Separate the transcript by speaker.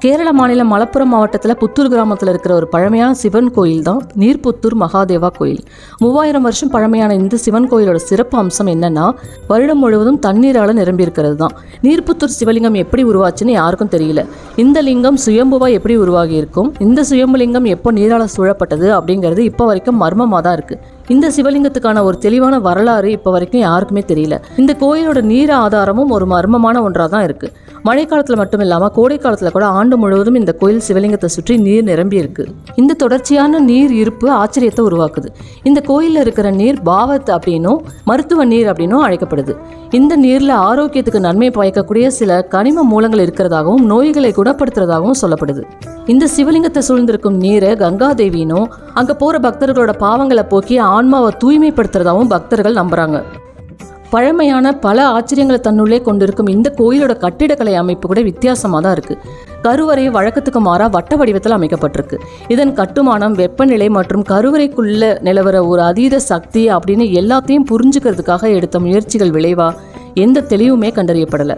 Speaker 1: கேரள மாநிலம் மலப்புரம் மாவட்டத்தில் புத்தூர் கிராமத்தில் இருக்கிற ஒரு பழமையான சிவன் கோயில் தான் நீர்புத்தூர் மகாதேவா கோயில். 3000 வருஷம் பழமையான இந்த சிவன் கோயிலோட சிறப்பு அம்சம் என்னன்னா, வருடம் முழுவதும் தண்ணீரால் நிரம்பி இருக்கிறது தான். நீர்புத்தூர் சிவலிங்கம் எப்படி உருவாச்சுன்னு யாருக்கும் தெரியல. இந்த லிங்கம் சுயம்புவா எப்படி உருவாகி இருக்கும், இந்த சுயம்புலிங்கம் எப்போ நீரால் சூழப்பட்டது அப்படிங்கிறது இப்போ வரைக்கும் மர்மமாக தான் இருக்கு. இந்த சிவலிங்கத்துக்கான ஒரு தெளிவான வரலாறு இப்போ வரைக்கும் யாருக்குமே தெரியல. இந்த கோயிலோட நீர் ஆதாரமும் ஒரு மர்மமான ஒன்றாக தான் இருக்கு. மழைக்காலத்தில் மட்டும் இல்லாமல் கோடை காலத்தில் கூட ஆண்டு முழுவதும் இந்த கோயில் சிவலிங்கத்தை சுற்றி நீர் நிரம்பி இருக்கு. இந்த தொடர்ச்சியான நீர் இருப்பு ஆச்சரியத்தை உருவாக்குது. இந்த கோயிலில் இருக்கிற நீர் பாவத் அப்படின்னும் மருத்துவ நீர் அப்படின்னும் அழைக்கப்படுது. இந்த நீரில் ஆரோக்கியத்துக்கு நன்மை பயக்கக்கூடிய சில கனிம மூலங்கள் இருக்கிறதாகவும் நோய்களை குணப்படுத்துறதாகவும் சொல்லப்படுது. இந்த சிவலிங்கத்தை சூழ்ந்திருக்கும் நீரை கங்காதேவினும் அங்கே போகிற பக்தர்களோட பாவங்களை போக்கி ஆன்மாவை தூய்மைப்படுத்துறதாகவும் பக்தர்கள் நம்புறாங்க. பழமையான பல ஆச்சரியங்களை தன்னுள்ளே கொண்டிருக்கும் இந்த கோயிலோட கட்டிடக்கலை அமைப்பு கூட வித்தியாசமாக தான் இருக்குது. கருவறை வழக்கத்துக்கு மாறாக வட்ட வடிவத்தில் அமைக்கப்பட்டிருக்கு. இதன் கட்டுமானம், வெப்பநிலை மற்றும் கருவறைக்குள்ள நிலவர ஒரு அதீத சக்தி அப்படின்னு எல்லாத்தையும் புரிஞ்சுக்கிறதுக்காக எடுத்த முயற்சிகள் விளைவா எந்த தெளிவுமே கண்டறியப்படலை.